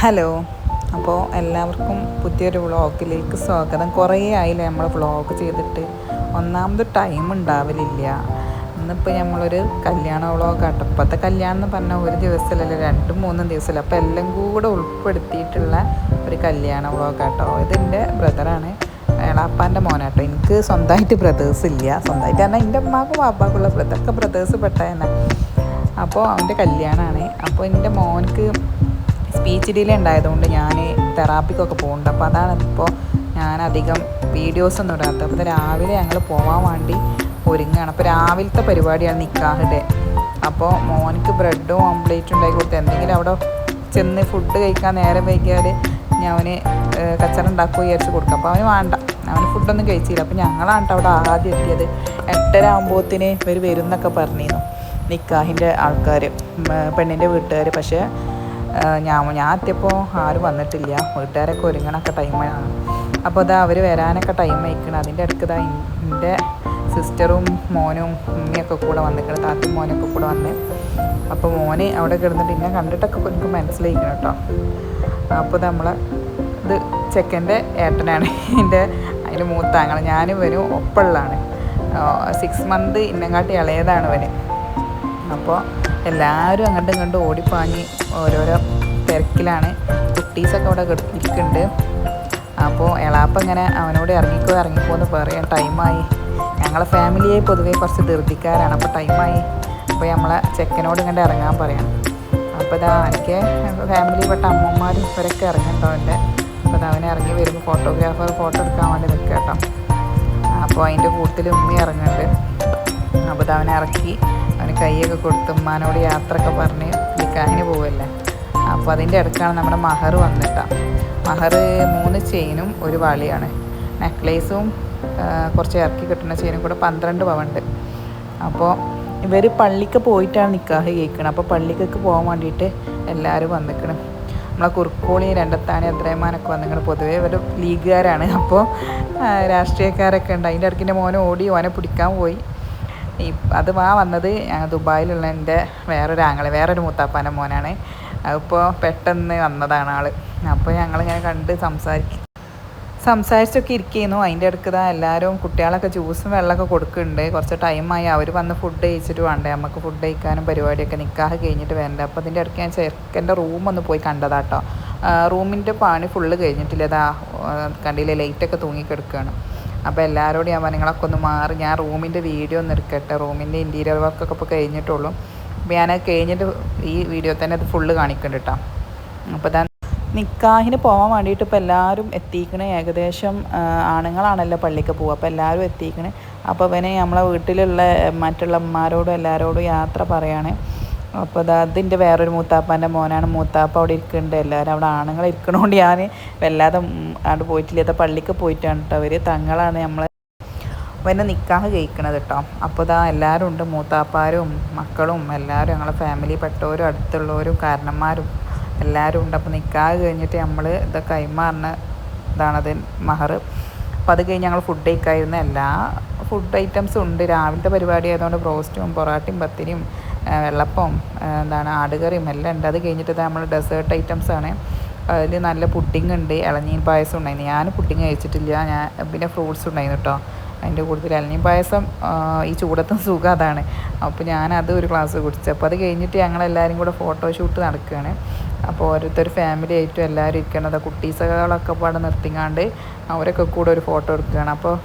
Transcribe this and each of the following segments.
Hello. അപ്പോൾ എല്ലാവർക്കും പുതിയൊരു വ്ളോഗിലേക്ക് സ്വാഗതം. കുറേ ആയില്ലേ നമ്മൾ വ്ളോഗ് ചെയ്തിട്ട്. ഒന്നാമത് ടൈം ഉണ്ടാവലില്ല. ഇന്നിപ്പോൾ നമ്മളൊരു കല്യാണ വ്ളോഗാട്ടോ. ഇപ്പോഴത്തെ കല്യാണം എന്ന് പറഞ്ഞാൽ ഒരു ദിവസമല്ല, 2-3 ദിവസമല്ല. അപ്പോൾ എല്ലാം കൂടെ ഉൾപ്പെടുത്തിയിട്ടുള്ള ഒരു കല്യാണ വ്ളോഗാട്ടോ. ഇതെൻ്റെ ബ്രദറാണ്, എളാപ്പാൻ്റെ മോനാട്ടോ. എനിക്ക് സ്വന്തമായിട്ട് ബ്രദേഴ്സ് ഇല്ല. സ്വന്തമായിട്ട് പറഞ്ഞാൽ എൻ്റെ അമ്മാക്കും പാപ്പാക്കുള്ള ബ്രദർക്ക് ബ്രദേഴ്സ് പെട്ട തന്നെ. അപ്പോൾ അവൻ്റെ കല്യാണമാണ്. അപ്പോൾ എൻ്റെ മോനക്ക് സ്പീച്ച് ഡിലേ ഉണ്ടായതുകൊണ്ട് ഞാൻ തെറാപ്പിക്കൊക്കെ പോകുന്നുണ്ട്. അപ്പോൾ അതാണ് ഇപ്പോൾ ഞാനധികം വീഡിയോസൊന്നും ഇടാത്തത്. അപ്പോൾ രാവിലെ ഞങ്ങൾ പോകാൻ വേണ്ടി ഒരുങ്ങുകയാണ്. അപ്പോൾ രാവിലത്തെ പരിപാടിയാണ് നിക്കാഹിൻ്റെ. അപ്പോൾ മോനക്ക് ബ്രെഡും ഓംപ്ലേറ്റും ഉണ്ടാക്കി കൊടുത്ത് എന്തെങ്കിലും അവിടെ ചെന്ന് ഫുഡ് കഴിക്കാൻ നേരം വൈകിയാൽ ഞാൻ കച്ചറ ഉണ്ടാക്കുക വിചാരിച്ച് കൊടുക്കും. അപ്പോൾ അവന് വേണ്ട, അവന് ഫുഡൊന്നും കഴിച്ചില്ല. അപ്പോൾ ഞങ്ങളാണ് അവിടെ ആദ്യം എത്തിയത്. 8:30 ആകുമ്പോഴത്തേന് ഇവർ വരും എന്നൊക്കെ പറഞ്ഞിരുന്നു നിക്കാഹിൻ്റെ ആൾക്കാർ, പെണ്ണിൻ്റെ വീട്ടുകാർ. പക്ഷേ ഞാൻ എത്തിയപ്പോൾ ആരും വന്നിട്ടില്ല. വീട്ടുകാരൊക്കെ ഒരുങ്ങണൊക്കെ ടൈമാണ്. അപ്പോൾ അതാ അവർ വരാനൊക്കെ ടൈം ആയിക്കണം. അതിൻ്റെ ഇടയ്ക്ക് ഇതാ എൻ്റെ സിസ്റ്ററും മോനും ഉമ്മയൊക്കെ കൂടെ വന്നിക്കണം, താത്തും മോനൊക്കെ കൂടെ വന്ന്. അപ്പോൾ മോന് അവിടെ കിടന്നിട്ട് എന്നെ കണ്ടിട്ടൊക്കെ എനിക്ക് മനസ്സിലായിക്കണം കേട്ടോ. അപ്പോൾ ഇത് ചെക്കൻ്റെ ഏട്ടനാണ്, എൻ്റെ അതിന് മൂത്താങ്ങൾ. ഞാനും വരും ഒപ്പമുള്ളതാണ്. 6 മന്ത് ഇന്നെങ്കാട്ടി ഇളയതാണ് അവന്. അപ്പോൾ എല്ലാവരും അങ്ങോട്ടും ഇങ്ങോട്ടും ഓടിപ്പാഞ്ഞ് ഓരോരോ തിരക്കിലാണ്. കുട്ടീസൊക്കെ അവിടെ ഇരിക്കുന്നുണ്ട്. അപ്പോൾ എളാപ്പ ഇങ്ങനെ അവനോട് ഇറങ്ങിക്കോ എന്ന് പറയാൻ ടൈമായി. ഞങ്ങളെ ഫാമിലിയെ പൊതുവേ കുറച്ച് ധൃതിക്കാരാണ്. അപ്പോൾ ടൈമായി. അപ്പോൾ നമ്മളെ ചെക്കനോട് ഇങ്ങോട്ട് ഇറങ്ങാൻ പറയണം. അപ്പോൾ ഇതാ എനിക്ക് ഫാമിലിയിൽപ്പെട്ട അമ്മമാരും ഇവരൊക്കെ ഇറങ്ങുന്നുണ്ടോ എൻ്റെ. അപ്പോൾ അവനെ ഇറങ്ങി വരുമ്പോൾ ഫോട്ടോഗ്രാഫർ ഫോട്ടോ എടുക്കാൻ വേണ്ടി നിൽക്കുക കേട്ടോ. അപ്പോൾ അതിൻ്റെ കൂട്ടത്തിൽ ഉമ്മ ഇറങ്ങുന്നുണ്ട്. അപ്പോൾ അവനെ ഇറക്കി അവന് കൈയൊക്കെ കൊടുത്ത് ഉമ്മാനോട് യാത്രയൊക്കെ പറഞ്ഞ് നിക്കാഹിന് പോവല്ലേ. അപ്പോൾ അതിൻ്റെ ഇടയ്ക്കാണ് നമ്മുടെ മഹർ വന്നിട്ടാണ്. മഹർ 3 ചെയിനും 1 വളയാണ്. നെക്ലേസും കുറച്ച് ഇറക്കി കിട്ടുന്ന ചെയിനും കൂടെ 12 പവനുണ്ട്. അപ്പോൾ ഇവർ പള്ളിക്ക് പോയിട്ടാണ് നിക്കാഹ് കഴിക്കുന്നത്. അപ്പോൾ പള്ളിക്കൊക്കെ പോകാൻ വേണ്ടിയിട്ട് എല്ലാവരും വന്നിക്കണം. നമ്മളെ കുറുക്കോളി, രണ്ടത്താണി, അദ്രൈമാനൊക്കെ വന്നിക്കണം. പൊതുവേ ഇവർ ലീഗുകാരാണ്. അപ്പോൾ രാഷ്ട്രീയക്കാരൊക്കെ ഉണ്ട്. അതിൻ്റെ ഇടയ്ക്കിൻ്റെ മോനെ ഓടി ഓനെ പിടിക്കാൻ പോയി. അത് വന്നത് ദുബായിലുള്ള എൻ്റെ വേറൊരു മൂത്താപ്പാൻ്റെ മോനാണ്. അതിപ്പോൾ പെട്ടെന്ന് വന്നതാണ് ആൾ. അപ്പോൾ ഞങ്ങളിങ്ങനെ കണ്ട് സംസാരിച്ചൊക്കെ ഇരിക്കുന്നു. അതിൻ്റെ ഇടയ്ക്ക് എല്ലാവരും കുട്ടികളൊക്കെ ജ്യൂസും വെള്ളമൊക്കെ കൊടുക്കുന്നുണ്ട്. കുറച്ച് ടൈമായി. അവർ വന്ന് ഫുഡ് കഴിച്ചിട്ട് വേണ്ടേ നമുക്ക് ഫുഡ് കഴിക്കാനും പരിപാടിയൊക്കെ. നിക്കാഹ് കഴിഞ്ഞിട്ട് വരണ്ടേ. അപ്പോൾ അതിൻ്റെ ഇടയ്ക്ക് ഞാൻ ചെറുക്കൻ്റെ റൂമൊന്ന് പോയി കണ്ടതാട്ടോ. റൂമിൻ്റെ പണി ഫുള്ള് കഴിഞ്ഞിട്ടില്ല. കണ്ടില്ലേ, ലൈറ്റൊക്കെ തൂങ്ങിക്കെടുക്കുകയാണ്. അപ്പോൾ എല്ലാവരോടും ഞാൻ നിങ്ങളൊക്കെ ഒന്ന് മാറി, ഞാൻ റൂമിൻ്റെ വീഡിയോ ഒന്ന് എടുക്കട്ടെ. റൂമിൻ്റെ ഇൻറ്റീരിയർ വർക്കൊക്കെ ഇപ്പോൾ കഴിഞ്ഞിട്ടുള്ളൂ. അപ്പോൾ ഞാനത് കഴിഞ്ഞിട്ട് ഈ വീഡിയോ തന്നെ അത് ഫുള്ള് കാണിക്കുന്നുണ്ട് കേട്ടോ. അപ്പോൾ നിക്കാഹിന് പോകാൻ വേണ്ടിയിട്ട് ഇപ്പോൾ എല്ലാവരും എത്തിക്കണേ. ഏകദേശം ആണുങ്ങളാണല്ലോ പള്ളിക്ക് പോവുക. അപ്പോൾ എല്ലാവരും എത്തിക്കണേ. അപ്പോൾ അവനെ നമ്മളെ വീട്ടിലുള്ള മറ്റുള്ള അമ്മമാരോടും എല്ലാവരോടും യാത്ര പറയാണ്. അപ്പോൾ അതിൻ്റെ വേറൊരു മൂത്താപ്പാൻ്റെ മോനാണ്. മൂത്താപ്പ അവിടെ ഇരിക്കുന്നുണ്ട്. എല്ലാവരും അവിടെ ആണുങ്ങൾ ഇരിക്കണോണ്ട് ഞാൻ വല്ലാതെ അവിടെ പോയിട്ടില്ല. പള്ളിക്ക് പോയിട്ടാണ് കേട്ടോ. അവർ തങ്ങളാണ് അവനെ നിക്കാഹ് കഴിക്കണത് കേട്ടോ. അപ്പോൾ എല്ലാവരും ഉണ്ട്, മൂത്താപ്പാരും മക്കളും എല്ലാവരും, ഞങ്ങളെ ഫാമിലി പെട്ടവരും അടുത്തുള്ളവരും കാരണന്മാരും എല്ലാവരും ഉണ്ട്. അപ്പോൾ നിക്കാഹ് കഴിഞ്ഞിട്ട് നമ്മൾ കൈമാറുന്ന ഇതാണത് മഹർ. അപ്പോൾ അത് കഴിഞ്ഞ് ഞങ്ങൾ ഫുഡ് കഴിക്കാതിരുന്ന എല്ലാ ഫുഡ് ഐറ്റംസും ഉണ്ട്. രാവിലത്തെ പരിപാടി ആയതുകൊണ്ട് ബ്രോസ്റ്റും പൊറാട്ടയും പത്തിരിയും വെള്ളപ്പവും ആടുകറിയും എല്ലാം ഉണ്ട്. അത് കഴിഞ്ഞിട്ട് നമ്മൾ ഡെസേർട്ട് ഐറ്റംസാണ്. അതിൽ നല്ല പുഡിങ് ഉണ്ട്, ഇളനീർ പായസം ഉണ്ടായിരുന്നു. ഞാൻ പുഡിങ് കഴിച്ചിട്ടില്ല. പിന്നെ ഫ്രൂട്ട്സ് ഉണ്ടായിരുന്നു കേട്ടോ. അതിൻ്റെ കൂടുതൽ ഇളനീർ പായസം ഈ ചൂടത്തും സുഖം അതാണ്. അപ്പോൾ ഞാനത് ഒരു ഗ്ലാസ് കുടിച്ചു. അപ്പോൾ അത് കഴിഞ്ഞിട്ട് ഞങ്ങളെല്ലാവരും കൂടെ ഫോട്ടോഷൂട്ട് നടക്കുകയാണ്. അപ്പോൾ ഓരോരുത്തർ ഫാമിലി ആയിട്ടും എല്ലാവരും ഇരിക്കണത് കുട്ടീസുകളൊക്കെ പാടെ നിർത്തിങ്ങാണ്ട് അവരൊക്കെ കൂടെ ഒരു ഫോട്ടോ എടുക്കുകയാണ്. അപ്പോൾ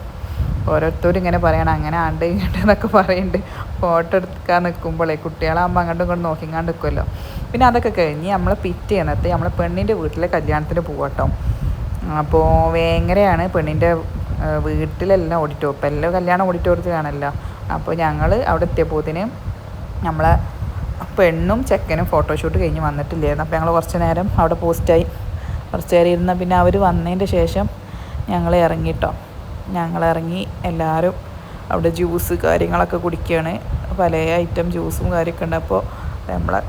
ഓരോരുത്തരും ഇങ്ങനെ പറയണം അങ്ങനെ ആണ്ട് ഇങ്ങോട്ട് എന്നൊക്കെ പറയുന്നുണ്ട്. ഫോട്ടോ എടുക്കാൻ നിൽക്കുമ്പോഴേ കുട്ടികളാകുമ്പോൾ അങ്ങോട്ടും ഇങ്ങോട്ടും നോക്കിങ്ങാണ്ട് നിൽക്കുമല്ലോ. പിന്നെ അതൊക്കെ കഴിഞ്ഞ് നമ്മൾ പിറ്റേന്നത്തെ നമ്മളെ പെണ്ണിൻ്റെ വീട്ടിലെ കല്യാണത്തിന് പോകട്ടോ. അപ്പോൾ വേങ്ങരയാണ് പെണ്ണിൻ്റെ വീട്ടിലെല്ലാം ഓഡിറ്റോറിയം. ഇപ്പം എല്ലാം കല്യാണം ഓഡിറ്റോറിയത്തിലാണല്ലോ. അപ്പോൾ ഞങ്ങൾ അവിടെ എത്തിയപ്പോഴത്തേന് നമ്മളെ പെണ്ണും ചെക്കനും ഫോട്ടോഷൂട്ട് കഴിഞ്ഞ് വന്നിട്ടില്ലായിരുന്നു. അപ്പോൾ ഞങ്ങൾ കുറച്ച് നേരം അവിടെ പോസ്റ്റായി കുറച്ച് നേരം ഇരുന്ന. പിന്നെ അവർ വന്നതിൻ്റെ ശേഷം ഞങ്ങൾ ഇറങ്ങിട്ടോ. ഞങ്ങളിറങ്ങി എല്ലാവരും അവിടെ ജ്യൂസ് കാര്യങ്ങളൊക്കെ കുടിക്കുകയാണ്. പല ഐറ്റം ജ്യൂസും കാര്യമൊക്കെ ഉണ്ട്. അപ്പോൾ നമ്മളെ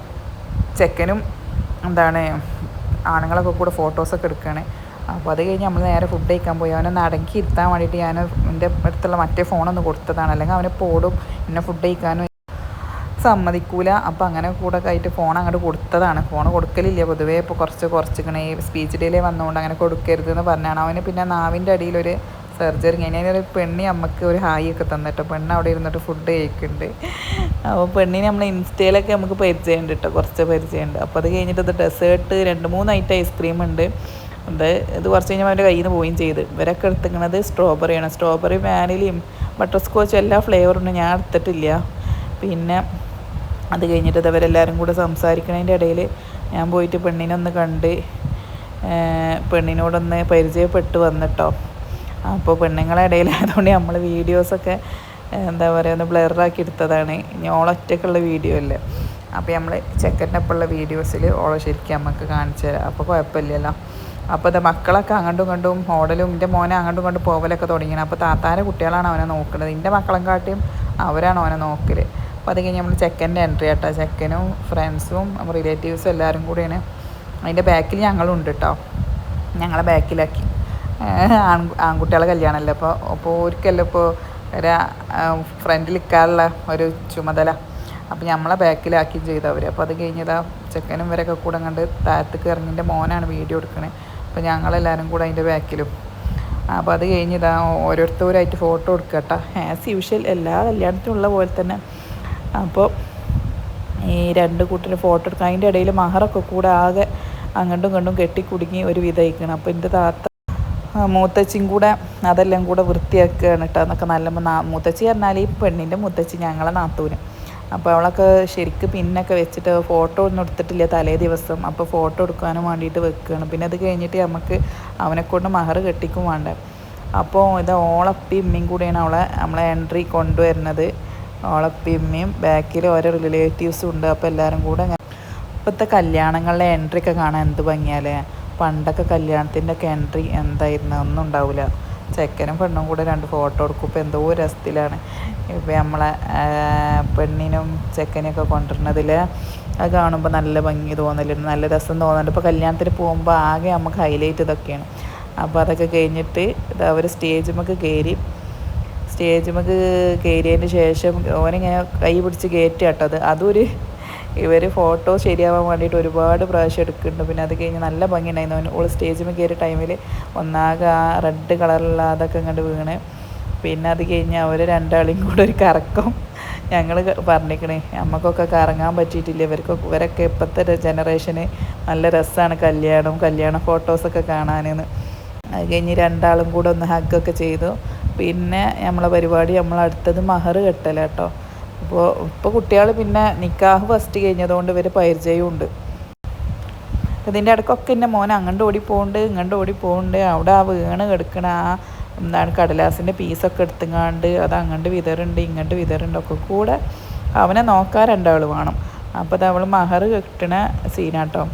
ചെക്കനും ആണുങ്ങളൊക്കെ കൂടെ ഫോട്ടോസൊക്കെ എടുക്കുകയാണ്. അപ്പോൾ അത് കഴിഞ്ഞ് നമ്മൾ നേരെ ഫുഡ് കഴിക്കാൻ പോയി. അവനൊന്ന് അടക്കി ഇരുത്താൻ വേണ്ടിയിട്ട് ഞാൻ എൻ്റെ അടുത്തുള്ള മറ്റേ ഫോണൊന്ന് കൊടുത്തതാണ്. അല്ലെങ്കിൽ അവനെ പോടും എന്നെ ഫുഡ് കഴിക്കാനും സമ്മതിക്കൂല. അപ്പോൾ അങ്ങനെ കൂടെ ആയിട്ട് ഫോൺ അങ്ങോട്ട് കൊടുത്തതാണ്. ഫോൺ കൊടുക്കലില്ല പൊതുവേ. ഇപ്പോൾ കുറച്ചിങ്ങനെ ഈ സ്പീച്ച് ഡിലേ വന്നുകൊണ്ട് അങ്ങനെ കൊടുക്കരുതെന്ന് പറഞ്ഞാണ്. അവന് പിന്നെ നാവിൻ്റെ അടിയിലൊരു സർജറി കഴിഞ്ഞാൽ ഒരു പെണ്ണി അമ്മക്ക് ഒരു ഹായി ഒക്കെ തന്നിട്ടോ. പെണ്ണ് അവിടെ ഇരുന്നിട്ട് ഫുഡ് കഴിക്കുന്നുണ്ട്. അപ്പോൾ പെണ്ണിനെ നമ്മൾ ഇൻസ്റ്റയിലൊക്കെ നമുക്ക് പരിചയമുണ്ട് കേട്ടോ, കുറച്ച് പരിചയമുണ്ട്. അപ്പോൾ അത് കഴിഞ്ഞിട്ട് ഇത് ഡെസേർട്ട് 2-3 ഐറ്റം ഐസ്ക്രീം ഉണ്ട്. ഇത് കുറച്ച് കഴിഞ്ഞാൽ അവൻ്റെ കയ്യിൽ നിന്ന് പോവുകയും ചെയ്ത്. ഇവരൊക്കെ എടുത്തിരിക്കുന്നത് സ്ട്രോബെറിയാണ്. സ്ട്രോബെറി വാനിലയും ബട്ടർ സ്കോച്ചും എല്ലാ ഫ്ലേവറും ഞാൻ എടുത്തിട്ടില്ല. പിന്നെ അത് കഴിഞ്ഞിട്ട് ഇവരെല്ലാവരും കൂടെ സംസാരിക്കുന്നതിൻ്റെ ഇടയിൽ ഞാൻ പോയിട്ട് പെണ്ണിനൊന്ന് കണ്ട് പെണ്ണിനോടൊന്ന് പരിചയപ്പെട്ട് വന്നിട്ടോ. അപ്പോൾ പെണ്ണുങ്ങളെ ഇടയിലായതുകൊണ്ട് നമ്മൾ വീഡിയോസൊക്കെ എന്താ പറയുക ഒന്ന് ബ്ലറാക്കി എടുത്തതാണ്. ഇനി ഓളൊറ്റക്കുള്ള വീഡിയോ അല്ലേ. അപ്പോൾ നമ്മൾ ചെക്കൻ്റെ ഒപ്പമുള്ള വീഡിയോസിൽ ഓളെ ശരിക്കും നമുക്ക് കാണിച്ചു തരാം. അപ്പോൾ കുഴപ്പമില്ലല്ലോ. അപ്പോൾ അത് മക്കളൊക്കെ അങ്ങോട്ടും ഇങ്ങോട്ടും മോഡലും എൻ്റെ മോനെ അങ്ങോട്ടും ഇങ്ങോട്ടും പോകലൊക്കെ തുടങ്ങിയാണ്. അപ്പോൾ താത്താരെ കുട്ടികളാണ് അവനെ നോക്കുന്നത്. എൻ്റെ മക്കളെ കാട്ടിയും അവരാണ് അവനെ നോക്കൽ. അപ്പോൾ അത് കഴിഞ്ഞ് നമ്മൾ ചെക്കൻ്റെ എൻട്രി ആട്ടോ. ചെക്കനും ഫ്രണ്ട്സും റിലേറ്റീവ്സും എല്ലാവരും കൂടിയാണ്. അതിൻ്റെ ബാക്കിൽ ഞങ്ങളുണ്ട് കേട്ടോ. ഞങ്ങളെ ബാക്കിലാക്കി. ആൺകുട്ടികളെ കല്യാണമല്ലേ. അപ്പോൾ ഒരിക്കലും ഇപ്പോൾ ഒരു ഫ്രണ്ടിൽ നിൽക്കാനുള്ള ഒരു ചുമതല. അപ്പോൾ നമ്മളെ ബാക്കിലാക്കി ചെയ്തവർ. അപ്പോൾ അത് കഴിഞ്ഞതാ ചെക്കനും ഇവരൊക്കെ കൂടെ കണ്ട് താഴത്തേക്ക് ഇറങ്ങിൻ്റെ മോനാണ് വീഡിയോ എടുക്കണേ. അപ്പോൾ ഞങ്ങളെല്ലാവരും കൂടെ അതിൻ്റെ ബാക്കിലും. അപ്പോൾ അത് കഴിഞ്ഞതാ ഓരോരുത്തരായിട്ട് ഫോട്ടോ എടുക്കുക കേട്ടോ. ആസ് യൂഷ്വൽ എല്ലാ കല്യാണത്തിനുള്ള പോലെ തന്നെ. അപ്പോൾ ഈ 2 കൂട്ടരും ഫോട്ടോ എടുക്കുക. അതിൻ്റെ ഇടയിൽ മഹറൊക്കെ കൂടെ ആകെ അങ്ങോട്ടും ഇങ്ങോട്ടും കെട്ടിക്കുടുങ്ങി ഒരു വിധയിക്കണം. അപ്പോൾ എൻ്റെ താത്ത മൂത്തച്ചിയും കൂടെ അതെല്ലാം കൂടെ വൃത്തിയാക്കുകയാണ് കേട്ടോ. എന്നൊക്കെ നല്ല മൂത്തച്ചി പറഞ്ഞാൽ ഈ പെണ്ണിൻ്റെ മുത്തച്ചി, ഞങ്ങളെ നാത്തൂന്. അപ്പോൾ അവളൊക്കെ ശരിക്കും പിന്നൊക്കെ വെച്ചിട്ട് ഫോട്ടോ ഒന്നും എടുത്തിട്ടില്ല തലേ ദിവസം. അപ്പോൾ ഫോട്ടോ എടുക്കാനും വേണ്ടിയിട്ട് വെക്കുകയാണ്. പിന്നെ അത് കഴിഞ്ഞിട്ട് നമുക്ക് അവനെക്കൊണ്ട് മഹർ കെട്ടിക്കും വേണ്ട. അപ്പോൾ ഇത് ഓളപ്പിമ്മയും കൂടെയാണ് നമ്മളെ എൻട്രി കൊണ്ടുവരുന്നത്. ഓളപ്പിമ്മയും ബാക്കിൽ ഓരോ റിലേറ്റീവ്സും ഉണ്ട്. അപ്പോൾ എല്ലാവരും കൂടെ ഇപ്പോഴത്തെ കല്യാണങ്ങളിലെ എൻട്രി ഒക്കെ കാണാൻ എന്ത് ഭംഗിയാലേ. പണ്ടൊക്കെ കല്യാണത്തിൻ്റെ ഒക്കെ എൻട്രി എന്തായിരുന്നു, ഒന്നും ഉണ്ടാവില്ല. ചെക്കനും പെണ്ണും കൂടെ 2 ഫോട്ടോ എടുക്കും. ഇപ്പോൾ എന്തോ രസത്തിലാണ് ഇപ്പോൾ നമ്മളെ പെണ്ണിനും ചെക്കനെയൊക്കെ കൊണ്ടുവരുന്നതിൽ. അത് കാണുമ്പോൾ നല്ല ഭംഗി തോന്നലുണ്ട്, നല്ല രസം തോന്നുന്നുണ്ട്. ഇപ്പോൾ കല്യാണത്തിന് പോകുമ്പോൾ ആകെ നമുക്ക് ഹൈലൈറ്റ് ഇതൊക്കെയാണ്. അപ്പോൾ അതൊക്കെ കഴിഞ്ഞിട്ട് അവർ സ്റ്റേജിലേക്ക് കയറിയതിന് ശേഷം ഓനിങ്ങനെ കൈ പിടിച്ച് കയറ്റി കേട്ടത്. ഇവർ ഫോട്ടോ ശരിയാവാൻ വേണ്ടിയിട്ട് ഒരുപാട് പ്രാവശ്യം എടുക്കുന്നുണ്ട്. പിന്നെ അത് കഴിഞ്ഞ് നല്ല ഭംഗിയുണ്ടായിരുന്നു. ഓൾ സ്റ്റേജിൽ കയറിയ ടൈമിൽ ഒന്നാകെ ആ റെഡ് കളറുള്ള അതൊക്കെ ഇങ്ങോട്ട് വീണ്. പിന്നെ അത് കഴിഞ്ഞ് അവർ 2 ആളെയും കൂടെ ഒരു കറക്കം ഞങ്ങൾ പറഞ്ഞിരിക്കണേ. നമുക്കൊക്കെ കറങ്ങാൻ പറ്റിയിട്ടില്ല. ഇവരൊക്കെ ഇപ്പോഴത്തെ ജനറേഷന് നല്ല രസമാണ് കല്യാണ ഫോട്ടോസൊക്കെ കാണാനെന്ന്. അത് കഴിഞ്ഞ് 2 ആളും കൂടെ ഒന്ന് ഹഗ്ഗൊക്കെ ചെയ്തു. പിന്നെ നമ്മളെ പരിപാടി നമ്മളടുത്തത് മഹർ കെട്ടല കേട്ടോ. ഇപ്പോൾ കുട്ടികൾ പിന്നെ നിക്കാഹ് ഫസ്റ്റ് കഴിഞ്ഞതുകൊണ്ട് ഇവർ പരിചയവും ഉണ്ട്. ഇതിൻ്റെ ഇടയ്ക്കൊക്കെ എൻ്റെ മോൻ അങ്ങോട്ട് ഓടി പോകുന്നുണ്ട്. അവിടെ ആ വീണ് കിടക്കണ എന്താണ് കടലാസിൻ്റെ പീസൊക്കെ എടുത്തുങ്ങാണ്ട് അത് അങ്ങോട്ട് വിതറുണ്ട് ഇങ്ങോട്ട് വിതറുണ്ട്. ഒക്കെ കൂടെ അവനെ നോക്കാൻ 2 ആൾ വേണം. അപ്പോൾ അത് അവൾ മഹർ കെട്ടണ സീനാട്ടോ.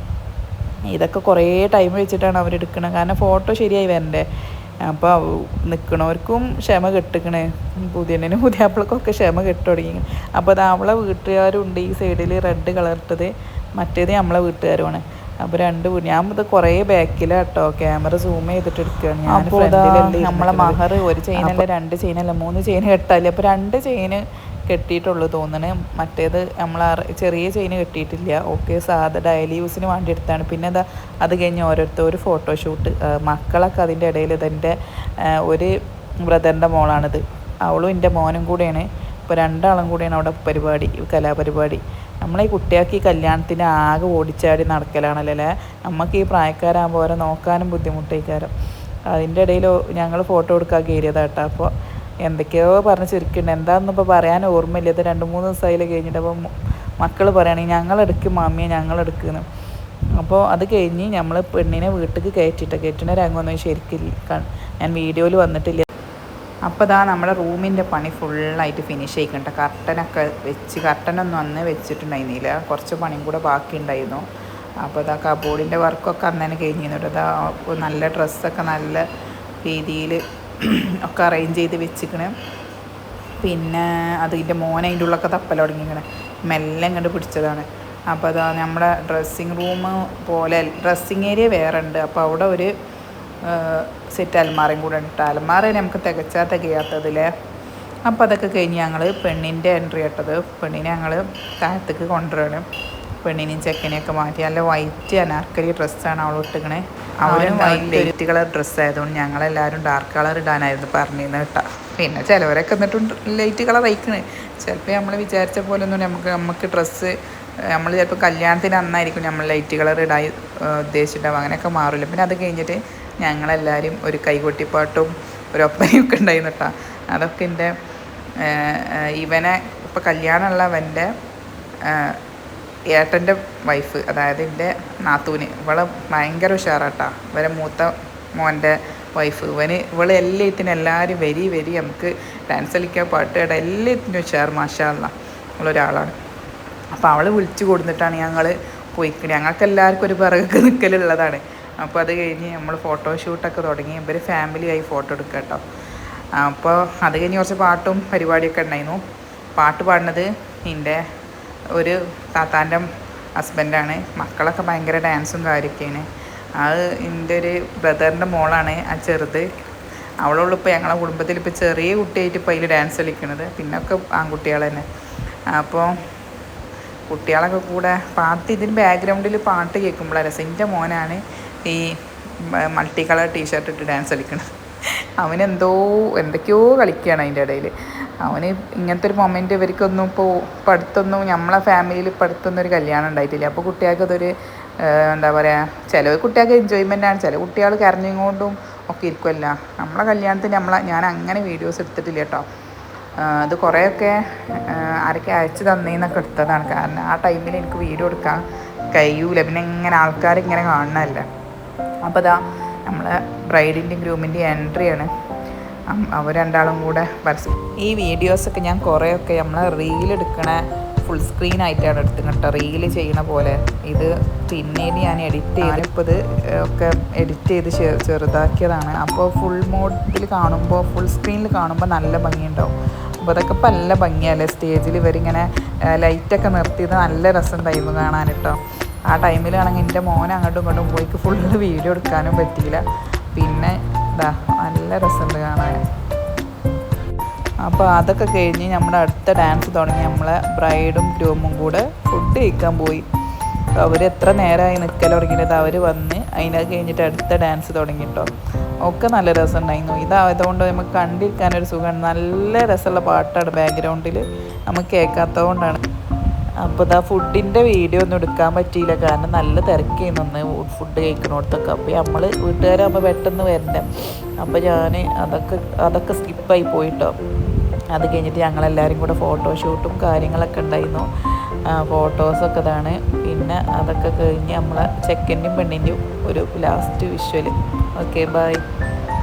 ഇതൊക്കെ കുറേ ടൈം വെച്ചിട്ടാണ് അവരെടുക്കണത്. കാരണം ഫോട്ടോ ശരിയായി വരണ്ടേ. അപ്പോൾ നിൽക്കണവർക്കും ക്ഷമ കെട്ടിക്കണേ. പുതിയാപ്പിളക്കൊക്കെ ക്ഷമ കെട്ടി തുടങ്ങി. അപ്പോൾ അത് അവളെ വീട്ടുകാരുണ്ട് ഈ സൈഡിൽ റെഡ് കളറിട്ടത്, മറ്റേത് നമ്മളെ വീട്ടുകാരുമാണ്. അപ്പോൾ 2 ഞാൻ ഇത് കുറേ ബാക്കിലാട്ടോ ക്യാമറ സൂം ചെയ്തിട്ട് എടുക്കുകയാണ്. അപ്പോൾ നമ്മളെ മഹർ 1 ചെയിനല്ല 2 ചെയിനല്ല 3 ചെയിൻ കെട്ടാല്ലേ. അപ്പോൾ 2 ചെയിൻ കെട്ടിയിട്ടുള്ളൂ തോന്നണേ. മറ്റേത് നമ്മൾ ചെറിയ ചെയിൻ കെട്ടിയിട്ടില്ല. ഓക്കെ, സാധാ ഡെയിലി യൂസിന് വേണ്ടി എടുത്താണ്. പിന്നെ അത് കഴിഞ്ഞ് ഒരു ഫോട്ടോഷൂട്ട്. മക്കളൊക്കെ അതിൻ്റെ ഇടയിൽ ഇതെൻ്റെ ഒരു ബ്രദറിൻ്റെ മോളാണിത്. അവളും എൻ്റെ മോനും കൂടെയാണ്. ഇപ്പോൾ 2 ആളും കൂടെയാണ് അവിടെ കലാപരിപാടി. നമ്മളീ കുട്ടികൾക്ക് ഈ കല്യാണത്തിന് ആകെ ഓടിച്ചാടി നടക്കലാണല്ലോ അല്ലേ. നമുക്ക് ഈ പ്രായക്കാരാകുമ്പോൾ അവരെ നോക്കാനും ബുദ്ധിമുട്ടേക്കാരം. അതിൻ്റെ ഇടയിൽ ഞങ്ങൾ ഫോട്ടോ എടുക്കാൻ കയറിയതാട്ടോ. അപ്പോൾ എന്തൊക്കെയോ പറഞ്ഞ് ചിരിക്കുന്നുണ്ട്. എന്താണെന്ന് ഇപ്പോൾ പറയാൻ ഓർമ്മയില്ല. ഇത് 2-3 ദിവസമായില്ല കഴിഞ്ഞിട്ട്. അപ്പോൾ മക്കൾ പറയുകയാണെങ്കിൽ ഞങ്ങളെടുക്കും മമ്മിയെ ഞങ്ങളെടുക്കുന്നു. അപ്പോൾ അത് കഴിഞ്ഞ് നമ്മൾ പെണ്ണിനെ വീട്ടിലേക്ക് കയറ്റിന രംഗമൊന്നും ശരിക്കും ഞാൻ വീഡിയോയിൽ വന്നിട്ടില്ല. അപ്പോൾ ഇതാ നമ്മുടെ റൂമിൻ്റെ പണി ഫുള്ളായിട്ട് ഫിനിഷ് ചെയ്യിക്കണ്ട. കർട്ടനൊന്നും അന്ന് വെച്ചിട്ടുണ്ടായിരുന്നില്ല. കുറച്ച് പണിയും കൂടെ ബാക്കി ഉണ്ടായിരുന്നു. അപ്പോൾ ഇതാ കബോർഡിൻ്റെ വർക്കൊക്കെ അന്ന് തന്നെ കഴിഞ്ഞിരുന്നുണ്ട്. ഇതാ നല്ല ഡ്രസ്സൊക്കെ നല്ല രീതിയിൽ ഒക്കെ അറേഞ്ച് ചെയ്ത് വെച്ചിക്കണ്. പിന്നെ അതിൻ്റെ മോൻ അതിൻ്റെ ഉള്ളൊക്കെ തപ്പൽ തുടങ്ങിക്കണേ. മെല്ലെ ഇങ്ങോട്ട് പിടിച്ചതാണ്. അപ്പോൾ അതാ നമ്മുടെ ഡ്രസ്സിങ് റൂം പോലെ ഡ്രസ്സിങ് ഏരിയ വേറെ ഉണ്ട്. അപ്പോൾ അവിടെ ഒരു സെറ്റ് അലമാറയും കൂടെ ഉണ്ട്. അലമാറ നമുക്ക് തികയ്യാത്തതിലെ അപ്പോൾ അതൊക്കെ കഴിഞ്ഞ് ഞങ്ങൾ പെണ്ണിൻ്റെ എൻട്രി ഇട്ടത്. പെണ്ണിനെ ഞങ്ങൾ താഴത്തേക്ക് കൊണ്ടുവരണം. പെണ്ണിനെയും ചെക്കനെയൊക്കെ മാറ്റി നല്ല വൈറ്റ് അനാർക്കലി ഡ്രസ്സാണ് അവൾ ഇട്ടിക്കണേ. അവരും ലൈറ്റ് കളർ ഡ്രസ്സ് ആയതുകൊണ്ട് ഞങ്ങളെല്ലാവരും ഡാർക്ക് കളർ ഇടാനായിരുന്നു പറഞ്ഞിരുന്നത് കേട്ടോ. പിന്നെ ചിലവരൊക്കെ എന്നിട്ടും ലൈറ്റ് കളർ അയക്കണേ. ചിലപ്പോൾ നമ്മൾ വിചാരിച്ച പോലെ ഒന്നും നമുക്ക് ഡ്രസ്സ് നമ്മൾ ചിലപ്പോൾ കല്യാണത്തിന് അന്നായിരിക്കും നമ്മൾ ലൈറ്റ് കളർ ഇടാൻ ഉദ്ദേശിച്ചിട്ടുണ്ടാവും. അങ്ങനെയൊക്കെ മാറില്ല. പിന്നെ അത് കഴിഞ്ഞിട്ട് ഞങ്ങളെല്ലാവരും ഒരു കൈകൊട്ടിപ്പാട്ടും ഒരു ഒപ്പനയൊക്കെ ഉണ്ടായിരുന്നു കേട്ടോ. അതൊക്കെ എൻ്റെ ഇവനെ ഇപ്പോൾ കല്യാണമുള്ളവൻ്റെ ഏട്ടൻ്റെ വൈഫ്, അതായത് എൻ്റെ നാത്തൂന്, ഇവളെ ഭയങ്കര ഉഷാറാട്ടാ. ഇവരെ മൂത്ത മോൻ്റെ വൈഫ്, ഇവള് എല്ലാവരും വരി നമുക്ക് ഡാൻസ് കളിക്കാൻ പാട്ട് കേട്ടാ എല്ലാത്തിനും ഉഷാർ മാഷാ അല്ലാഹ് ഉള്ളൊരാളാണ്. അപ്പോൾ അവൾ വിളിച്ചു കൊടുത്തിട്ടാണ് ഞങ്ങൾ പോയിക്കണേ. ഞങ്ങൾക്ക് എല്ലാവർക്കും ഒരു പിറകൊക്കെ നിൽക്കലുള്ളതാണ്. അപ്പോൾ അത് കഴിഞ്ഞ് നമ്മൾ ഫോട്ടോഷൂട്ടൊക്കെ തുടങ്ങി. ഇവർ ഫാമിലിയായി ഫോട്ടോ എടുക്കുക കേട്ടോ. അപ്പോൾ അത് കഴിഞ്ഞ് കുറച്ച് പാട്ടും പരിപാടിയൊക്കെ ഉണ്ടായിരുന്നു. പാട്ട് പാടുന്നത് എൻ്റെ ഒരു താത്താൻ്റെ ഹസ്ബൻഡാണ്. മക്കളൊക്കെ ഭയങ്കര ഡാൻസും കാര്യമൊക്കെയാണ്. അത് എൻ്റെ ഒരു ബ്രദറിൻ്റെ മോളാണ് ആ ചെറുത്. അവളുള്ളൂ ഇപ്പോൾ ഞങ്ങളെ കുടുംബത്തിൽ ഇപ്പോൾ ചെറിയ കുട്ടിയായിട്ട് ഇപ്പോൾ അതിൽ ഡാൻസ് കളിക്കുന്നത്. പിന്നൊക്കെ ആൺകുട്ടികൾ തന്നെ. അപ്പോൾ കുട്ടികളൊക്കെ കൂടെ പാട്ട് ഇതിന് ബാക്ക്ഗ്രൗണ്ടിൽ പാട്ട് കേൾക്കുമ്പോഴാണ് രസം. എൻ്റെ മോനാണ് ഈ മൾട്ടി കളർ ടീഷർട്ട് ഇട്ട് ഡാൻസ് കളിക്കുന്നത്. എന്തൊക്കെയോ കളിക്കുകയാണ് അതിൻ്റെ ഇടയിൽ. അവന് ഇങ്ങനത്തെ ഒരു മൊമെൻറ്റ് ഇവർക്കൊന്നും ഇപ്പോൾ അടുത്തൊന്നും നമ്മളെ ഫാമിലിയിൽ ഇപ്പോൾ അടുത്തൊന്നും ഒരു കല്യാണം ഉണ്ടായിട്ടില്ല. അപ്പോൾ കുട്ടികൾക്ക് അതൊരു എന്താ പറയുക, ചില കുട്ടികൾക്ക് എൻജോയ്മെൻറ്റാണ്, ചില കുട്ടികൾ കരഞ്ഞുകൊണ്ടും ഒക്കെ ഇരിക്കുമല്ല. നമ്മളെ കല്യാണത്തിന് ഞാൻ അങ്ങനെ വീഡിയോസ് എടുത്തിട്ടില്ല കേട്ടോ. അത് കുറേയൊക്കെ ആരൊക്കെ അയച്ചു തന്നേന്നൊക്കെ എടുത്തതാണ്. കാരണം ആ ടൈമിൽ എനിക്ക് വീഡിയോ എടുക്കാൻ കഴിയൂല. പിന്നെ ഇങ്ങനെ ആൾക്കാരിങ്ങനെ കാണണമല്ല. അപ്പോൾ അതാ നമ്മളെ ബ്രൈഡിൻ്റെയും ഗ്രൂമിൻ്റെയും എൻട്രിയാണ്. അവർ രണ്ടാളും കൂടെ പരസ്യം. ഈ വീഡിയോസൊക്കെ ഞാൻ കുറേയൊക്കെ നമ്മളെ റീലെടുക്കണ ഫുൾ സ്ക്രീൻ ആയിട്ടാണ് എടുത്തത് കേട്ടോ. റീല് ചെയ്യണ പോലെ. ഇത് പിന്നീട് ഞാൻ ഞാനിപ്പോൾ ഇത് ഒക്കെ എഡിറ്റ് ചെയ്ത് ചെറുതാക്കിയതാണ്. അപ്പോൾ ഫുൾ മോഡിൽ കാണുമ്പോൾ, ഫുൾ സ്ക്രീനിൽ കാണുമ്പോൾ നല്ല ഭംഗിയുണ്ടാവും. അപ്പോൾ അതൊക്കെ ഇപ്പം നല്ല ഭംഗിയല്ലേ. സ്റ്റേജിൽ ഇവരിങ്ങനെ ലൈറ്റൊക്കെ നിർത്തിയത് നല്ല രസം ഉണ്ടായിരുന്നു കാണാൻ കേട്ടോ. ആ ടൈമിലാണെങ്കിൽ എൻ്റെ മോനെ അങ്ങോട്ടും ഇങ്ങോട്ടും പോയിക്ക് ഫുള്ള് വീഡിയോ എടുക്കാനും പറ്റിയില്ല. പിന്നെ നല്ല രസമുണ്ട് കാണാൻ. അപ്പോൾ അതൊക്കെ കഴിഞ്ഞ് നമ്മുടെ അടുത്ത ഡാൻസ് തുടങ്ങി. നമ്മളെ ബ്രൈഡും ഗ്രൂമും കൂടെ ഫുഡ് കഴിക്കാൻ പോയി. അവർ എത്ര നേരമായി നിൽക്കൽ തുടങ്ങിയിട്ട് അവർ വന്ന് അതിനൊക്കെ കഴിഞ്ഞിട്ട് അടുത്ത ഡാൻസ് തുടങ്ങിയിട്ടോ. ഒക്കെ നല്ല രസമുണ്ടായിരുന്നു. ഇതായതുകൊണ്ട് നമുക്ക് കണ്ടിരിക്കാനൊരു സുഖമാണ്. നല്ല രസമുള്ള പാട്ടാണ് ബാക്ക്ഗ്രൗണ്ടിൽ നമുക്ക് കേൾക്കാത്തതുകൊണ്ടാണ്. അപ്പോൾ ഫുഡിൻ്റെ വീഡിയോ ഒന്നും എടുക്കാൻ പറ്റിയില്ല. കാരണം നല്ല തിരക്കായിരുന്നു ഒന്ന് ഫുഡ് കഴിക്കണോടത്തൊക്കെ. അപ്പോൾ നമ്മൾ വീട്ടുകാരാകുമ്പോൾ പെട്ടെന്ന് വരണ്ടേ. അപ്പോൾ ഞാൻ അതൊക്കെ സ്കിപ്പായി പോയിട്ടോ. അത് കഴിഞ്ഞിട്ട് ഞങ്ങളെല്ലാവരും കൂടെ ഫോട്ടോഷൂട്ടും കാര്യങ്ങളൊക്കെ ഉണ്ടായിരുന്നു. ഫോട്ടോസൊക്കെ ഇതാണ്. പിന്നെ അതൊക്കെ കഴിഞ്ഞ് നമ്മളെ ചെക്കൻ്റെയും പെണ്ണിൻ്റെയും ഒരു ലാസ്റ്റ് വിഷ്വൽ. Okay, by.